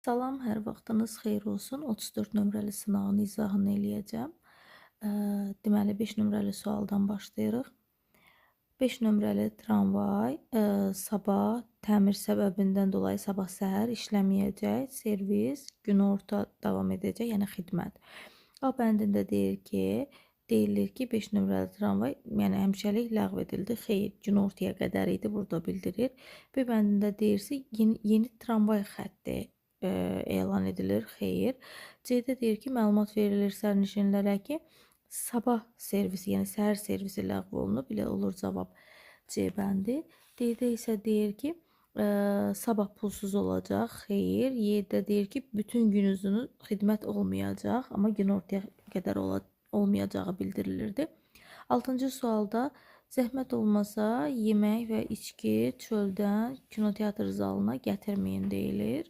Salam, hər vaxtınız xeyir olsun. 34 nömrəli sınağın izahını eləyəcəm. Deməli 5 nömrəli sualdan başlayırıq. 5 nömrəli tramvay sabah təmir səbəbindən dolayı sabah səhər işləməyəcək. Servis günorta davam edəcək, yəni xidmət. A bəndində deyilir ki 5 nömrəli tramvay yəni həmişəlik ləğv edildi. Xeyr, günortaya qədər idi, burada bildirir. B bəndində deyirsə yeni tramvay xətti elan edilir. Xeyr. C-də deyir ki, məlumat verilir sərnişinlərə ki, sabah servisi, yəni səhər servisi ləğv olunub. Belə olur cavab C bəndi. D-də isə deyir ki, sabah pulsuz olacaq. Xeyr. Y-də deyir ki, bütün gün uzunu xidmət olmayacaq, amma günortaya qədər olmayacağı bildirilirdi. 6-cı sualda zəhmət olmasa yemək və içki çöldən kinoteatr zalına gətirməyin deyilir.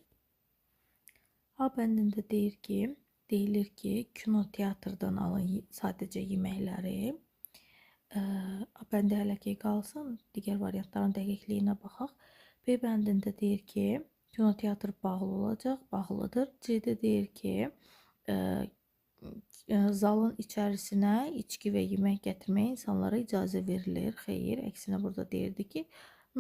A bəndində deyilir ki, kinoteatrdan alın sadəcə yeməkləri. A bəndi hələ ki qalsın, digər variantların dəqiqliyinə baxaq. B bəndində deyir ki, kinoteatr bağlı olacaq, bağlıdır. C-də deyir ki, zalın içərisinə içki və yemək gətirməyə insanlara icazə verilir. Xeyr, əksinə burada deyirdi ki,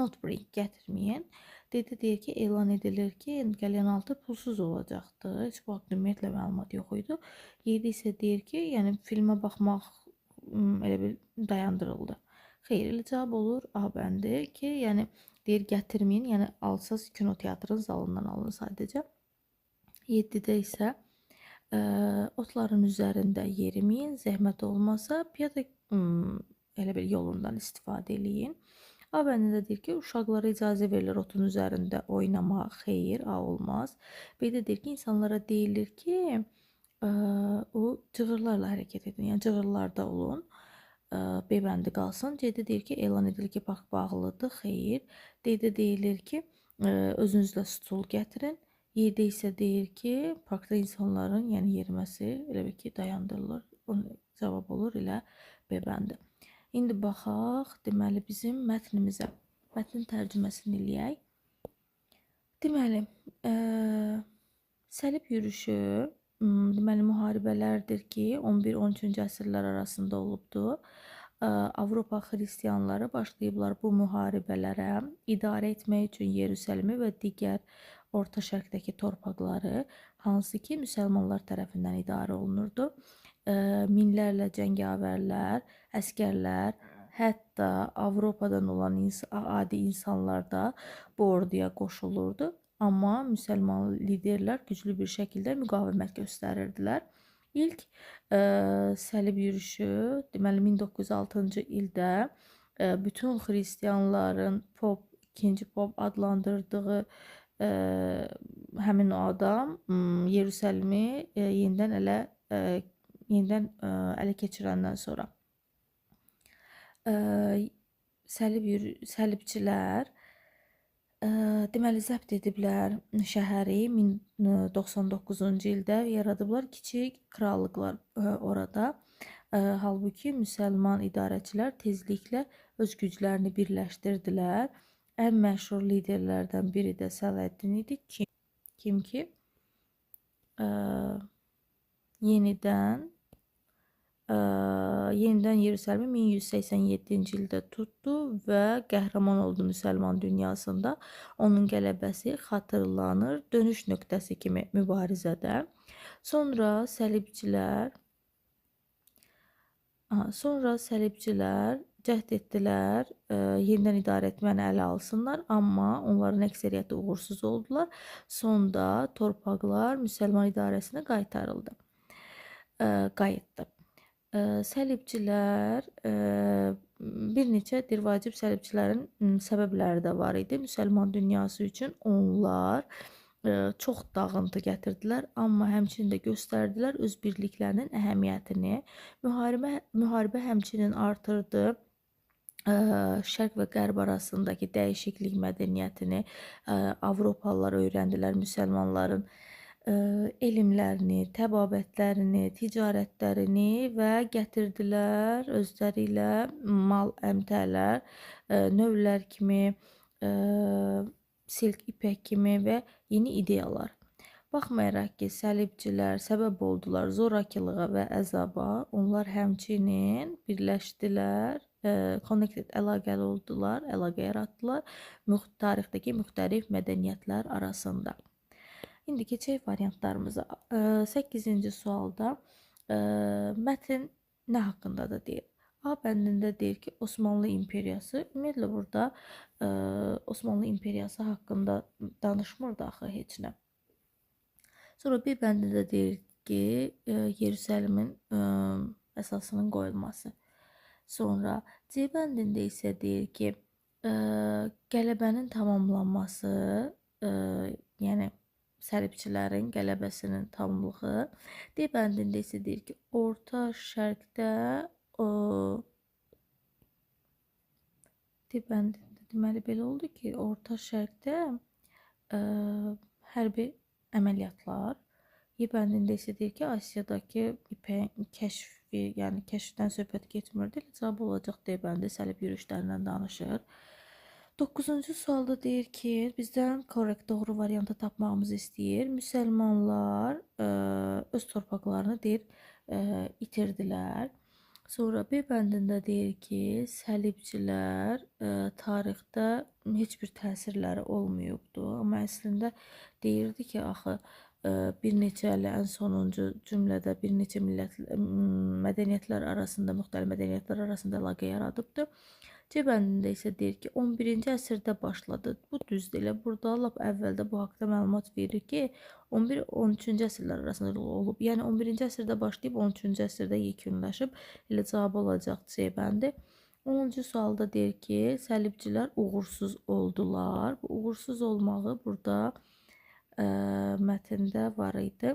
not bring, gətirməyin. D-də deyir ki, elan edilir ki, qəlyanaltı pulsuz olacaqdır. Heç bu haqda ümumiyyətlə məlumat yox idi. Y-də isə deyir ki, yəni filmə baxmaq elə bil dayandırıldı. Xeyr, elə cavab olur A bəndi ki, yəni deyir gətirməyin, yəni alsaz kinoteatrın zalından alın sadəcə. 7-də isə otların üzərində yeriməyin, zəhmət olmasa piyada elə bil yolundan istifadə eləyin. A bəndində deyir ki, uşaqlara icazə verilir otun üzərində oynamaq. Xeyr, A olmaz. B-də deyir ki, insanlara deyilir ki, o cığırlarla hərəkət edin, yəni cığırlarda olun. B bəndi qalsın. C-də deyir ki, elan edilir ki, park bağlıdır. Xeyr. D-də deyilir ki, özünüzlə stul gətirin. Y-də isə deyir ki, parkda insanların yəni yeriməsi elə bil ki, dayandırılır. Cavab olur elə B bəndi. İndi baxaq, deməli bizim mətnimizə. Mətnin tərcüməsini eləyək. Deməli, səlib yürüşü deməli müharibələrdir ki, 11-13-cü əsrlər arasında olubdu. Avropa xristianları başlayıblar bu müharibələrə idarə etmək üçün Yerusəlimi və digər Orta Şərqdəki torpaqları, hansı ki müsəlmanlar tərəfindən idarə olunurdu. Minlərlə cəngavərlər, əskərlər, hətta Avropadan olan adi insanlar da bu orduya qoşulurdu. Amma müsəlman liderlər güclü bir şəkildə müqavimət göstərirdilər. İlk səlib yürüşü deməli 1906-cı ildə bütün xristianların Pop, 2-ci Pop adlandırdığı həmin o adam Yerusəlimi yenidən ələ keçirəndən sonra səlibçilər deməli zəbt ediblər şəhəri 1099-cu ildə yaradıblar kiçik krallıqlar orada. Halbuki müsəlman idarəçilər tezliklə öz güclərini birləşdirdilər. Ən məşhur liderlərdən biri də Səlaəddin idi. Kim ki yenidən Yerusəlimi 1187-ci ildə tutdu və qəhrəman oldu müsəlman dünyasında. Onun qələbəsi xatırlanır dönüş nöqtəsi kimi mübarizədə. Sonra səlibçilər cəhd etdilər, yenidən idarə etməni ələ alsınlar, amma onların əksəriyyəti uğursuz oldular. Sonda torpaqlar müsəlman idarəsinə qayıtdı. Səlibçilər bir neçə vacib səlibçilərin səbəbləri də var idi. Müsəlman dünyası üçün onlar çox dağıntı gətirdilər, amma həmçinin də göstərdilər öz birliklərinin əhəmiyyətini. Müharibə həmçinin artırdı şərq və qərb arasındakı dəyişiklik mədəniyyətini. Avropalılar öyrəndilər müsəlmanların elmlərini, təbabətlərini, ticarətlərini və gətirdilər özləri ilə mal, əmtələr, növlər kimi, silk, ipək kimi və yeni ideyalar. Baxmayaraq ki, səlibcilər səbəb oldular zorakılığa və əzaba, onlar həmçinin birləşdilər, connected əlaqəli oldular, əlaqə yaratdılar tarixdəki müxtəlif mədəniyyətlər arasında. İndi keçək variantlarımıza. 8-ci sualda mətn nə haqqındadır deyir. A bəndində deyir ki, Osmanlı İmperiyası. Ümumiyyətlə burada Osmanlı İmperiyası haqqında danışmırdı axı heç nə. Sonra bir bəndində deyir ki, Yerusəlimin əsasının qoyulması. Sonra C bəndində isə deyir ki, qələbənin tamamlanması, yəni səlibçilərin qələbəsinin tamamlığı. D bəndində isə deyir ki, Orta Şərqdə D bəndində deməli belə oldu ki, Orta Şərqdə hərbi əməliyyatlar. Y bəndində isə deyir ki, Asiyadakı ipəyin kəşfi, yəni kəşfdən söhbət getmirdi. Cavab olacaq D bəndi, səlib yürüşlərindən danışır. 9-cu sualda deyir ki, bizdən korrekt doğru variantı tapmağımızı istəyir. Müsəlmanlar öz torpaqlarını deyir itirdilər. Sonra B bəndində deyir ki, səlibcilər tarixdə heç bir təsirləri olmayıbdı. Amma əslində deyirdi ki, axı bir neçə ən sonuncu cümlədə bir neçə mədəniyyətlər arasında, müxtəlif mədəniyyətlər arasında əlaqə yaradıbdı. C bəndində isə deyir ki, 11-ci əsrdə başladı. Bu düzdür. Elə burada lap əvvəldə bu haqqda məlumat verir ki, 11-13-cü əsrlər arasında olub. Yəni 11-ci əsrdə başlayıb 13-cü əsrdə yekunlaşıb. Elə cavab olacaq C bəndi. 10-cu sualda deyir ki, səlibcilər uğursuz oldular. Bu uğursuz olmağı burada mətndə var idi.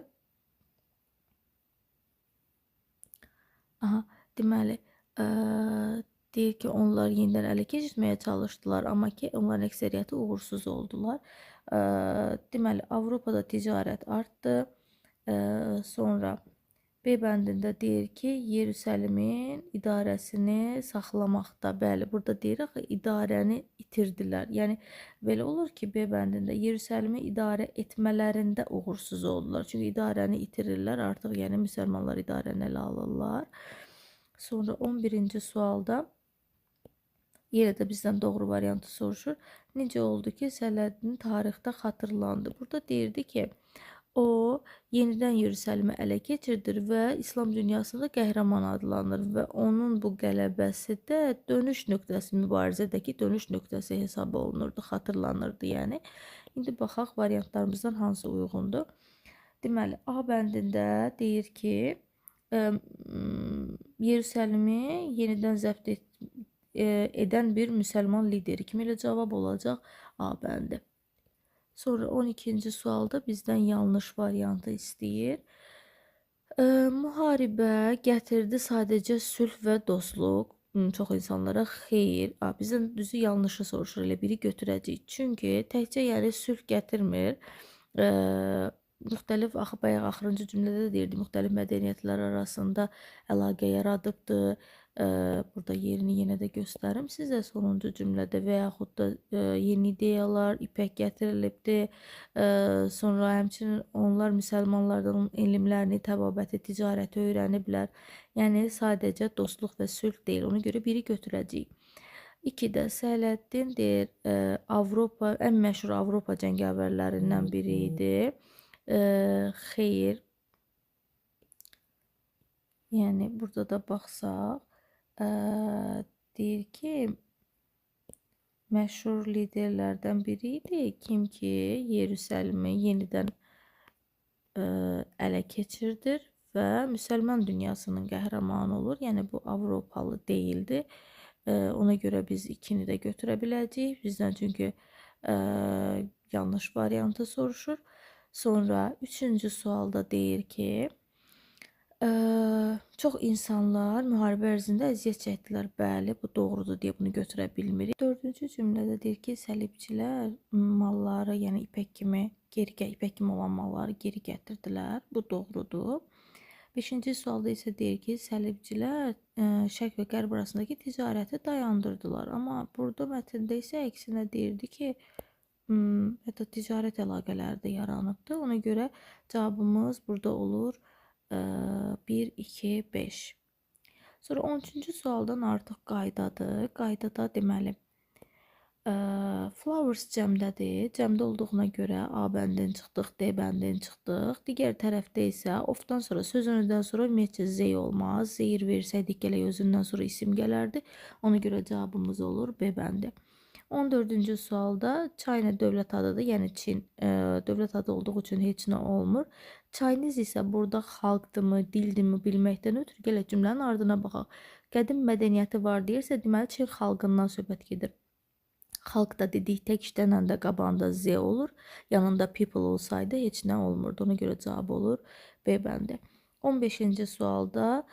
Deməli, deyir ki, onlar yenidən ələ keçirməyə çalışdılar, amma ki, onların əksəriyyəti uğursuz oldular. Deməli, Avropada ticarət artdı. Sonra B bəndində deyir ki, Yerusəlimin idarəsini saxlamaqda, bəli, burada deyir axı, idarəni itirdilər. Yəni, belə olur ki, B bəndində Yerusəlimi idarə etmələrində uğursuz oldular. Çünki idarəni itirirlər, artıq yəni müsəlmanlar idarəni ələ alırlar. Sonra 11-ci sualda yenə də bizdən doğru variantı soruşur. Necə oldu ki, Sələddin tarixdə xatırlandı? Burada deyirdi ki, o yenidən Yerusəlimi ələ keçirdir və İslam dünyasında qəhrəman adlanır və onun bu qələbəsi də dönüş nöqtəsi, mübarizədəki dönüş nöqtəsi hesab olunurdu, xatırlanırdı yəni. İndi baxaq variantlarımızdan hansı uyğundur. Deməli, A bəndində deyir ki, Yerusəlimi yenidən zəbt edən bir müsəlman lideri kimi elə cavab olacaq A bəndi. Sonra 12-ci sualda bizdən yanlış variantı istəyir. Müharibə gətirdi sadəcə sülh və dostluq çox insanlara. Xeyr, bizdən düzü yanlışı soruşur, elə biri götürəcəyik. Çünki təkcə yəni sülh gətirmir. Müxtəlif, bayaq axırıncı cümlədə deyirdi, müxtəlif mədəniyyətlər arasında əlaqə yaradıbdı. Burada yerini yenə də göstərim sizə sonuncu cümlədə və yaxud da yeni ideyalar, ipək gətirilibdi. Sonra həmçinin onlar müsəlmanlardan onun elmlərini, təbabəti, ticarəti öyrəniblər. Yəni sadəcə dostluq və sülh deyil. Ona görə biri götürəcəyik. 2-də Sələddin deyir, Avropa, ən məşhur Avropa cəngavərlərindən biri idi. Xeyr. Yəni burada da baxsaq, deyir ki, məşhur liderlərdən biri idi. Kim ki, Yerusəlimi yenidən ələ keçirdir və müsəlman dünyasının qəhrəmanı olur. Yəni bu Avropalı deyildi. Ona görə biz 2-ni də götürə biləcəyik. Bizdən çünki yanlış variantı soruşur. Sonra 3-cü sualda deyir ki, çox insanlar müharibə ərzində əziyyət çəkdilər. Bəli, bu doğrudur deyə bunu götürə bilmirik. 4-cü cümlədə deyir ki, səlibçilər malları, yəni ipək kimi olan malları geri gətirdilər. Bu doğrudur. 5-ci sualda isə deyir ki, səlibçilər şərq və qərb arasındakı ticarəti dayandırdılar. Amma burada mətndə isə əksinə deyirdi ki, Hətta ticarət əlaqələri də yaranıbdır. Ona görə cavabımız burada olur 1, 2, 5. Sonra 13-cü sualdan artıq qaydadır. Qaydada deməli flowers cəmdədir. Cəmdə olduğuna görə A bəndin çıxdıq, D bəndin çıxdıq. Digər tərəfdə isə ofdan sonra, söz önündən sonra ümumiyyətcə Z olmaz. Zeyir versəydik gələk özündən sonra isim gələrdi. Ona görə cavabımız olur B bəndi. 14-cü sualda China dövlət adıdır, yəni Çin dövlət adı olduğu üçün heç nə olmur. Chinese isə burada xalqdırmı, dildimi bilməkdən ötürü gələk cümlənin ardına baxaq. Qədim mədəniyyəti var deyirsə, deməli Çin xalqından söhbət gedir. Xalq da dedik tək işlənən də qabağında Z olur. Yanında people olsaydı heç nə olmurdu. Ona görə cavab olur B bəndi. 15-ci sualda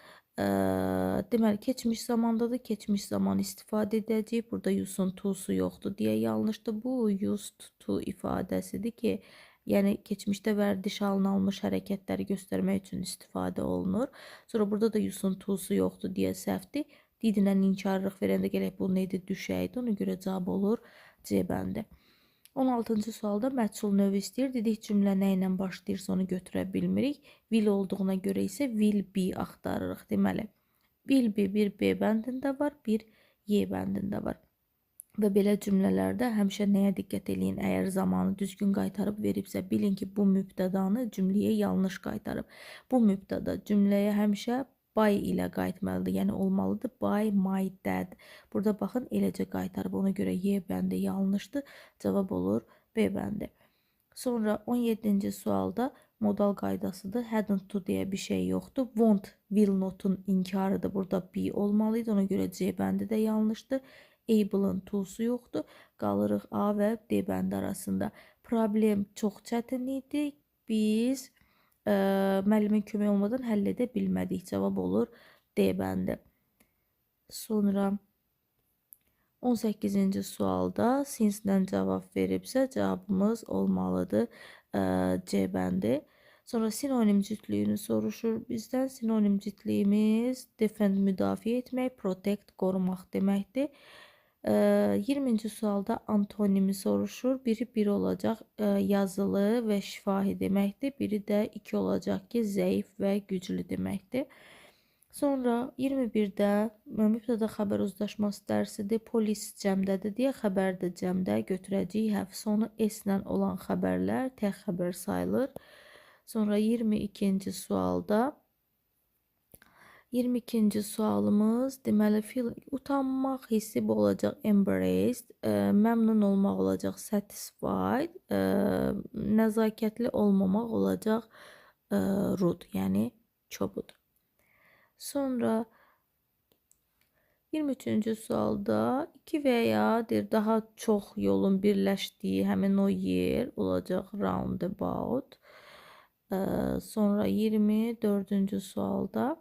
deməli keçmiş zamandadır. Keçmiş zaman istifadə edəcəyik. Burada use'un to'su yoxdur deyə yanlışdır. Bu used to ifadəsidir ki, yəni keçmişdə vərdiş alınmış hərəkətləri göstərmək üçün istifadə olunur. Sonra burada da use'un to'su yoxdur deyə səhvdir. Didinə inkarlıq verəndə gələk bu neydi? Düşəydi. Ona görə cavab olur C bəndi. 16-cı sualda məchul növü istəyir. Dedik cümlə nə ilə başlayırsa onu götürə bilmirik. Will olduğuna görə isə will be axtarırıq. Deməli, will be bir B bəndində var, bir Y bəndində var. Və belə cümlələrdə həmişə nəyə diqqət eləyin? Əgər zamanı düzgün qaytarıb veribsə, bilin ki, bu mübtədanı cümləyə yanlış qaytarıb. Bu mübtəda cümləyə həmişə by ilə qayıtmalıdır. Yəni olmalıdır by my dad. Burada baxın eləcə qaytarıb. Ona görə Y bəndi yanlışdır. Cavab olur B bəndi. Sonra 17-ci sualda modal qaydasıdır. Hadn't to deyə bir şey yoxdur. Won't, will not'un inkarıdır. Burada be olmalıydı. Ona görə C bəndi də yanlışdır. Able'ın to'su yoxdur. Qalırıq A və D bəndi arasında. Problem çox çətin idi. Biz müəllimin kömək olmadan həll edə bilmədik. Cavab olur D bəndi. Sonra 18-ci sualda since-lə cavab veribsə cavabımız olmalıdır C bəndi. Sonra sinonim cütlüyünü soruşur bizdən. Sinonim cütlüyümüz defend müdafiə etmək, protect qorumaq deməkdir. 20-ci sualda antonimi soruşur. Biri 1 olacaq yazılı və şifahi deməkdir. Biri də 2 olacaq ki zəif və güclü deməkdir. Sonra 21-də mübtəda xəbər uzlaşması dərsidir. Polis cəmdədir deyə xəbər də cəmdə götürəcəyik. Həf sonu S-lə olan xəbərlər tək xəbər sayılır. Sonra 22-ci sualda 22-ci sualımız deməli utanmaq hissi bu olacaq embraced, məmnun olmaq olacaq satisfied, nəzakətli olmamaq olacaq rude, yəni kobud. Sonra 23-cü sualda 2 və ya daha çox yolun birləşdiyi həmin o yer olacaq roundabout. Sonra 24-cü sualda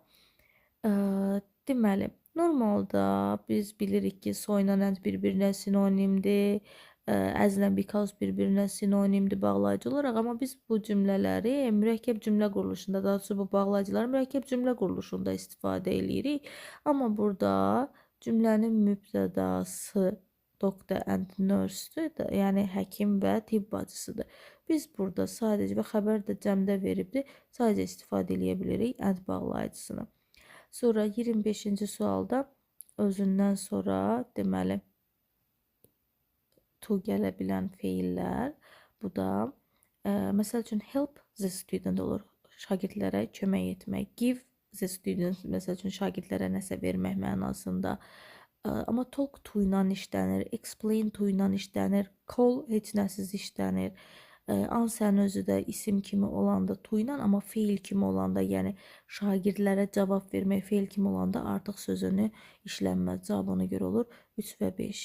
deməli, normalda biz bilirik ki, soyla and bir-birinə sinonimdir, əzlə because bir-birinə sinonimdir bağlayıcı olaraq, amma biz bu cümlələri mürəkkəb cümlə quruluşunda, daha doğrusu bu bağlayıcıları mürəkkəb cümlə quruluşunda istifadə edirik. Amma burada cümlənin mübtədası doctor and nurse-dür, yəni həkim və tibb bacısıdır. Biz burada sadəcə və xəbər də cəmdə veribdir, sadəcə istifadə edə bilirik and bağlayıcısını. Sonra 25-ci sualda özündən sonra deməli to gələ bilən feillər. Bu da məsəl üçün help the student olur. Şagirdlərə kömək etmək. Give the student məsəl üçün şagirdlərə nəsə vermək mənasında. Amma talk to ilə işlənir, explain to ilə işlənir, call heç nəsiz işlənir. Ansərin özü də isim kimi olanda to ilə, amma feil kimi olanda, yəni şagirdlərə cavab vermək feil kimi olanda artıq sözünü işlənməz. Cavab ona görə olur 3 və 5.